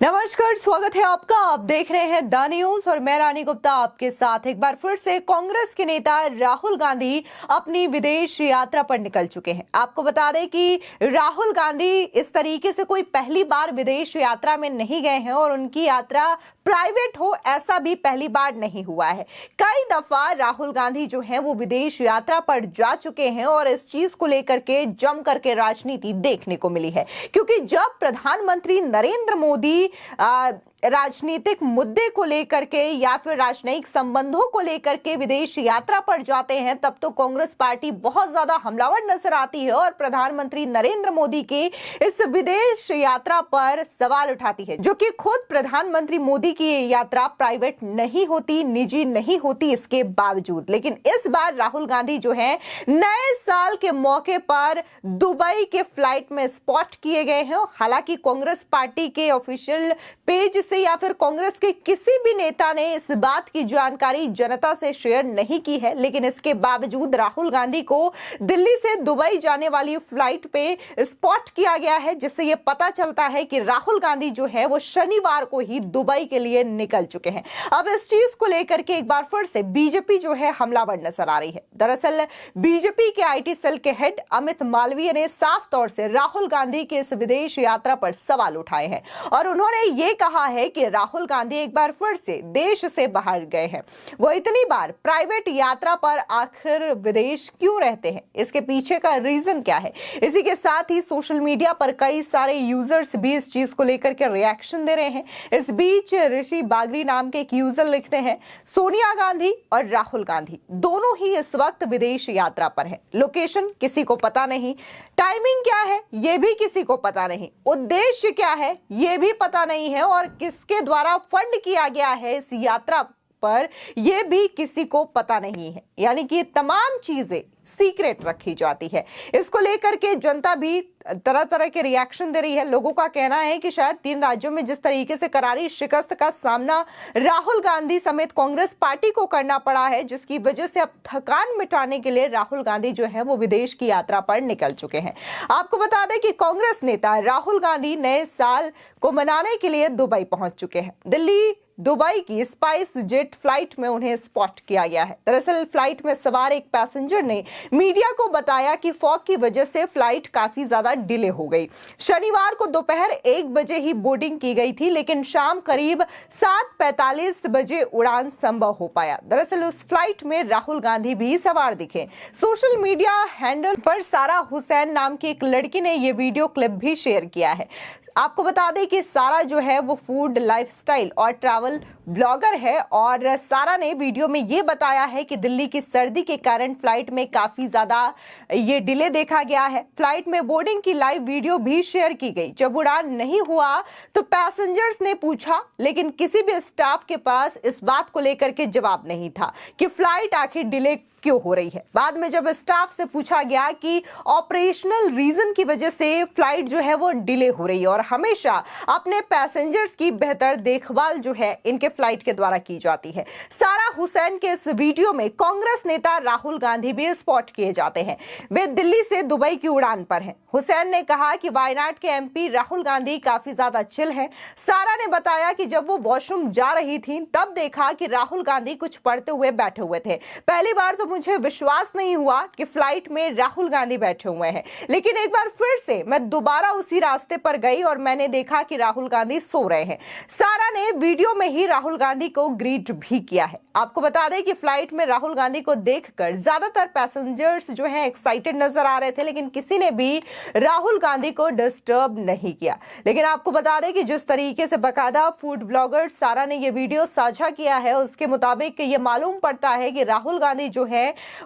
नमस्कार, स्वागत है आपका। आप देख रहे हैं द न्यूज और मैं रानी गुप्ता आपके साथ। एक बार फिर से कांग्रेस के नेता राहुल गांधी अपनी विदेश यात्रा पर निकल चुके हैं। आपको बता दें कि राहुल गांधी इस तरीके से कोई पहली बार विदेश यात्रा में नहीं गए हैं और उनकी यात्रा प्राइवेट हो ऐसा भी पहली बार नहीं हुआ है। कई दफा राहुल गांधी जो है वो विदेश यात्रा पर जा चुके हैं और इस चीज को लेकर के जम करके राजनीति देखने को मिली है, क्योंकि जब प्रधानमंत्री नरेंद्र मोदी राजनीतिक मुद्दे को लेकर के या फिर राजनयिक संबंधों को लेकर के विदेश यात्रा पर जाते हैं, तब तो कांग्रेस पार्टी बहुत ज्यादा हमलावर नजर आती है और प्रधानमंत्री नरेंद्र मोदी के इस विदेश यात्रा पर सवाल उठाती है, जो कि खुद प्रधानमंत्री मोदी की ये यात्रा प्राइवेट नहीं होती, निजी नहीं होती इसके बावजूद। लेकिन इस बार राहुल गांधी जो है नए साल के मौके पर दुबई के फ्लाइट में स्पॉट किए गए हैं। हालांकि कांग्रेस पार्टी के ऑफिशियल पेज से या फिर कांग्रेस के किसी भी नेता ने इस बात की जानकारी जनता से शेयर नहीं की है, लेकिन इसके बावजूद राहुल गांधी को दिल्ली से दुबई जाने वाली फ्लाइट पे स्पॉट किया गया है, जिससे यह पता चलता है कि राहुल गांधी जो है वो शनिवार को ही दुबई के लिए निकल चुके हैं। अब इस चीज को लेकर के एक बार फिर से बीजेपी जो है हमलावर नजर आ रही है। दरअसल बीजेपी के आईटी सेल के हेड अमित मालवीय ने साफ तौर से राहुल गांधी के इस विदेश यात्रा पर सवाल उठाए हैं और उन्होंने ये कहा है कि राहुल गांधी एक बार फिर से देश से बाहर गए हैं। वो इतनी बार प्राइवेट यात्रा पर आखिर विदेश क्यों रहते हैं, इसके पीछे का रीजन क्या है। इसी के साथ ही सोशल मीडिया पर कई सारे यूजर्स भी इस चीज को लेकर के रिएक्शन दे रहे हैं। इस बीच ऋषि बागरी नाम के एक यूजर लिखते हैं, सोनिया गांधी और राहुल गांधी दोनों ही इस वक्त विदेश यात्रा पर है। लोकेशन किसी को पता नहीं, टाइमिंग क्या है यह भी किसी को पता नहीं, उद्देश्य क्या है यह भी पता नहीं है और किसके द्वारा फंड किया गया है इस यात्रा पर यह भी किसी को पता नहीं है। यानी कि तमाम चीजें सीक्रेट रखी जाती है। इसको लेकर के जनता भी तरह तरह के रिएक्शन दे रही है। लोगों का कहना है कि शायद 3 राज्यों में जिस तरीके से करारी शिकस्त का सामना राहुल गांधी समेत कांग्रेस पार्टी को करना पड़ा है, जिसकी वजह से अब थकान मिटाने के लिए राहुल गांधी जो है वो विदेश की यात्रा पर निकल चुके हैं। आपको बता दें कि कांग्रेस नेता राहुल गांधी नए साल को मनाने के लिए दुबई पहुंच चुके हैं। दिल्ली दुबई की स्पाइस जेट फ्लाइट में उन्हें स्पॉट किया गया है। दरअसल फ्लाइट में सवार एक पैसेंजर ने मीडिया को बताया कि फॉग की वजह से फ्लाइट काफी ज्यादा डिले हो गई। शनिवार को दोपहर 1 बजे ही बोर्डिंग की गई थी, लेकिन शाम करीब 7:45 बजे उड़ान संभव हो पाया। दरअसल उस फ्लाइट में राहुल गांधी भी सवार दिखे। सोशल मीडिया हैंडल पर सारा हुसैन नाम की एक लड़की ने यह वीडियो क्लिप भी शेयर किया है। आपको बता दें कि सारा जो है वो फूड, लाइफस्टाइल और ट्रैवल ब्लॉगर है और सारा ने वीडियो में ये बताया है कि दिल्ली की सर्दी के कारण फ्लाइट में काफी ज्यादा ये डिले देखा गया है। फ्लाइट में बोर्डिंग की लाइव वीडियो भी शेयर की गई। जब उड़ान नहीं हुआ तो पैसेंजर्स ने पूछा, लेकिन किसी भी स्टाफ के पास इस बात को लेकर के जवाब नहीं था कि फ्लाइट आखिर डिले क्यों हो रही है। बाद में जब स्टाफ से पूछा गया कि ऑपरेशनल रीजन की वजह से फ्लाइट जो है वो डिले हो रही है और हमेशा अपने पैसेंजर्स की बेहतर देखभाल जो है इनके फ्लाइट के द्वारा की जाती है। सारा हुसैन के इस वीडियो में कांग्रेस नेता राहुल गांधी भी स्पॉट किए जाते हैं। वे दिल्ली से दुबई की उड़ान पर हैं। हुसैन ने कहा कि वायनाड के एमपी राहुल गांधी काफी ज्यादा चिल है। सारा ने बताया कि जब वो वॉशरूम जा रही थी तब देखा कि राहुल गांधी कुछ पढ़ते हुए बैठे हुए थे। पहली बार तो मुझे विश्वास नहीं हुआ कि फ्लाइट में राहुल गांधी बैठे हुए हैं, लेकिन एक बार फिर से मैं दोबारा उसी रास्ते पर गई और मैंने देखा कि राहुल गांधी सो रहे हैं। सारा ने वीडियो में ही राहुल गांधी को ग्रीट भी किया है। आपको बता दें कि फ्लाइट में राहुल गांधी को देखकर ज्यादातर पैसेंजर्स जो हैं एक्साइटेड नजर आ रहे थे, लेकिन किसी ने भी राहुल गांधी को डिस्टर्ब नहीं किया। लेकिन आपको बता दें कि जिस तरीके से बकायदा फूड ब्लॉगर सारा ने यह वीडियो साझा किया है, उसके मुताबिक ये मालूम पड़ता है कि राहुल गांधी जो है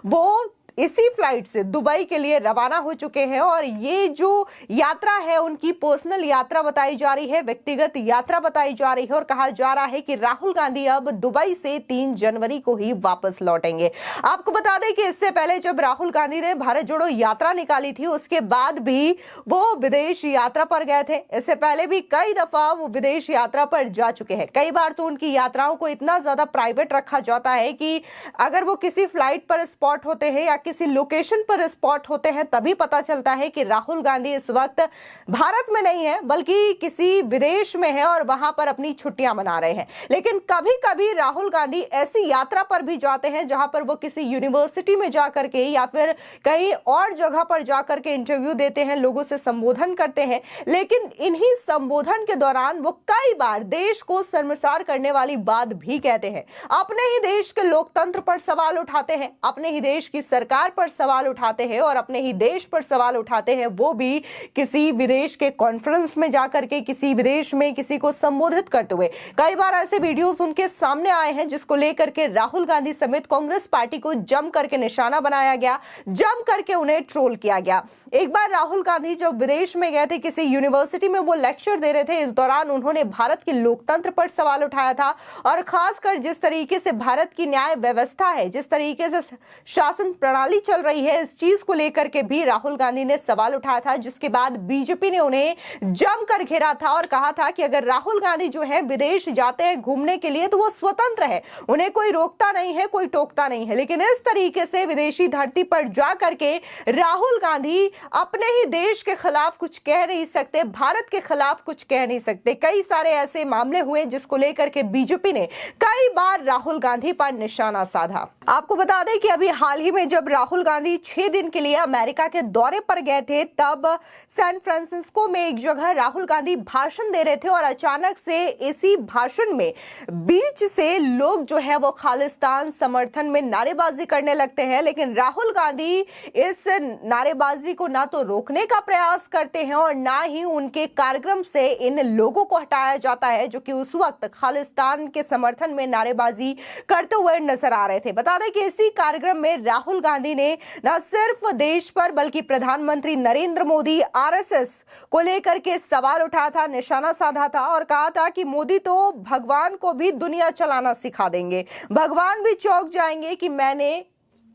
वो इसी फ्लाइट से दुबई के लिए रवाना हो चुके हैं और ये जो यात्रा है उनकी पर्सनल यात्रा बताई जा रही है, व्यक्तिगत यात्रा बताई जा रही है और कहा जा रहा है कि राहुल गांधी अब दुबई से 3 जनवरी को ही वापस लौटेंगे। आपको बता दें कि इससे पहले जब राहुल गांधी ने भारत जोड़ो यात्रा निकाली थी, उसके बाद भी वो विदेश यात्रा पर गए थे। इससे पहले भी कई दफा वो विदेश यात्रा पर जा चुके हैं। कई बार तो उनकी यात्राओं को इतना ज्यादा प्राइवेट रखा जाता है कि अगर वो किसी फ्लाइट पर स्पॉट होते हैं या किसी लोकेशन पर स्पॉट होते हैं तभी पता चलता है कि राहुल गांधी इस वक्त भारत में नहीं है बल्कि किसी विदेश में है और वहां पर अपनी छुट्टियां मना रहे हैं। लेकिन कभी कभी राहुल गांधी ऐसी यात्रा पर भी जाते हैं जहां पर वो किसी यूनिवर्सिटी में जाकर के या फिर कहीं और जगह पर जाकर के इंटरव्यू देते हैं, लोगों से संबोधन करते हैं। लेकिन इन्हीं संबोधन के दौरान वो कई बार देश को शर्मसार करने वाली बात भी कहते हैं। अपने ही देश के लोकतंत्र पर सवाल उठाते हैं, अपने ही देश की सरकार पर सवाल उठाते हैं और अपने ही देश पर सवाल उठाते हैं, वो भी किसी विदेश के कॉन्फ्रेंस में जाकर के, किसी विदेश में किसी को संबोधित करते हुए। कई बार ऐसे वीडियोस उनके सामने आए हैं जिसको लेकर के राहुल गांधी समेत कांग्रेस पार्टी को जम करके निशाना बनाया गया, जम करके उन्हें ट्रोल किया गया। एक बार राहुल गांधी जब विदेश में गए थे, किसी यूनिवर्सिटी में वो लेक्चर दे रहे थे, इस दौरान उन्होंने भारत के लोकतंत्र पर सवाल उठाया था और खासकर जिस तरीके से भारत की न्याय व्यवस्था है, जिस तरीके से शासन प्रणाली चल रही है, इस चीज को लेकर के भी राहुल गांधी ने सवाल उठाया था, जिसके बाद बीजेपी ने उन्हें जमकर घेरा था और कहा था कि अगर राहुल गांधी जो है विदेश जाते हैं घूमने के लिए तो वो स्वतंत्र है, उन्हें कोई रोकता नहीं है, कोई टोकता नहीं है। लेकिन इस तरीके से विदेशी धरती पर जा करके राहुल गांधी अपने ही देश के खिलाफ कुछ कह नहीं सकते, भारत के खिलाफ कुछ कह नहीं सकते। कई सारे ऐसे मामले हुए जिसको लेकर के बीजेपी ने कई बार राहुल गांधी पर निशाना साधा। आपको बता दें कि अभी हाल ही में जब राहुल गांधी 6 दिन के लिए अमेरिका के दौरे पर गए थे, तब सैन फ्रांसिस्को में एक जगह राहुल गांधी भाषण दे रहे थे और अचानक से इसी भाषण में बीच से लोग जो है वो खालिस्तान समर्थन में नारेबाजी करने लगते हैं। लेकिन राहुल गांधी इस नारेबाजी को ना तो रोकने का प्रयास करते हैं और ना ही उनके कार्यक्रम से इन लोगों को हटाया जाता है जो कि उस वक्त खालिस्तान के समर्थन में नारेबाजी करते हुए नजर आ रहे थे। बता दें कि इसी कार्यक्रम में राहुल गांधी ने न सिर्फ देश पर बल्कि प्रधानमंत्री नरेंद्र मोदी, आरएसएस को लेकर के सवाल उठाया था, निशाना साधा था और कहा था कि मोदी तो भगवान को भी दुनिया चलाना सिखा देंगे, भगवान भी चौंक जाएंगे कि मैंने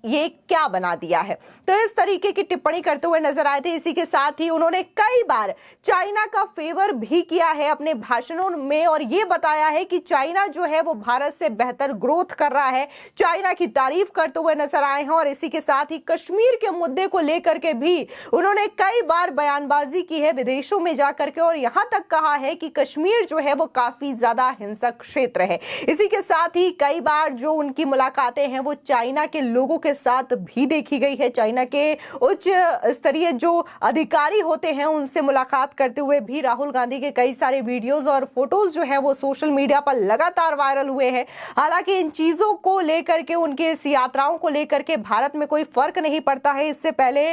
ये क्या बना दिया है। तो इस तरीके की टिप्पणी करते हुए नजर आए थे। इसी के साथ ही उन्होंने कई बार चाइना का फेवर भी किया है अपने भाषणों में और ये बताया है कि चाइना जो है वो भारत से बेहतर ग्रोथ कर रहा है, चाइना की तारीफ करते हुए नजर आए हैं। और इसी के साथ ही कश्मीर के मुद्दे को लेकर के भी उन्होंने कई बार बयानबाजी की है विदेशों में जाकर के और यहां तक कहा है कि कश्मीर जो है वो काफी ज्यादा हिंसक क्षेत्र है। इसी के साथ ही कई बार जो उनकी मुलाकातें हैं वो चाइना के लोगों के साथ भी देखी गई है। चाइना के उच्च स्तरीय जो अधिकारी होते हैं उनसे मुलाकात करते हुए भी राहुल गांधी के कई सारे वीडियोस और फोटोज जो है वो सोशल मीडिया पर लगातार वायरल हुए हैं। हालांकि इन चीजों को लेकर के, उनके इस यात्राओं को लेकर के भारत में कोई फर्क नहीं पड़ता है। इससे पहले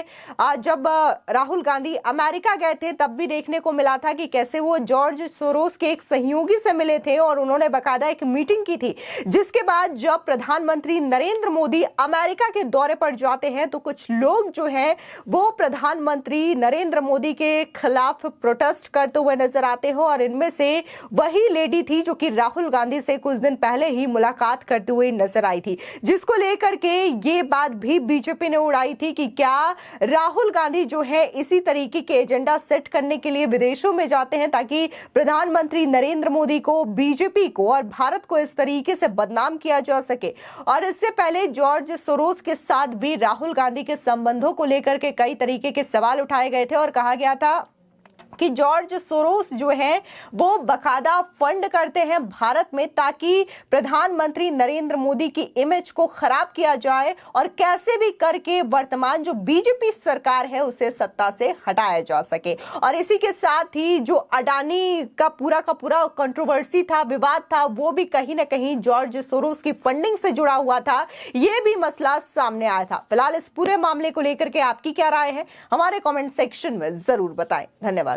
जब राहुल गांधी अमेरिका गए थे तब भी देखने को मिला था कि कैसे वो जॉर्ज सोरोस के एक सहयोगी से मिले थे और उन्होंने बाकायदा एक मीटिंग की थी। जिसके बाद जब प्रधानमंत्री नरेंद्र मोदी अमेरिका के दौरे पर जाते हैं तो कुछ लोग जो हैं वो प्रधानमंत्री नरेंद्र मोदी के खिलाफ प्रोटेस्ट करते हुए नजर आते हैं और इनमें से वही लेडी थी जो कि राहुल गांधी से कुछ दिन पहले ही मुलाकात करते हुए नजर आई थी, जिसको लेकर के ये बात भी बीजेपी ने उड़ाई थी कि क्या राहुल गांधी जो है इसी तरीके के एजेंडा सेट करने के लिए विदेशों में जाते हैं ताकि प्रधानमंत्री नरेंद्र मोदी को, बीजेपी को और भारत को इस तरीके से बदनाम किया जा सके। और इससे पहले जॉर्ज सोरोस के साथ भी राहुल गांधी के संबंधों को लेकर के कई तरीके के सवाल उठाए गए थे और कहा गया था कि जॉर्ज सोरोस जो है वो बकायदा फंड करते हैं भारत में ताकि प्रधानमंत्री नरेंद्र मोदी की इमेज को खराब किया जाए और कैसे भी करके वर्तमान जो बीजेपी सरकार है उसे सत्ता से हटाया जा सके। और इसी के साथ ही जो अडानी का पूरा कंट्रोवर्सी था, विवाद था, वो भी कहीं ना कहीं जॉर्ज सोरोस की फंडिंग से जुड़ा हुआ था, ये भी मसला सामने आया था। फिलहाल इस पूरे मामले को लेकर के आपकी क्या राय है, हमारे कमेंट सेक्शन में जरूर बताएं। धन्यवाद।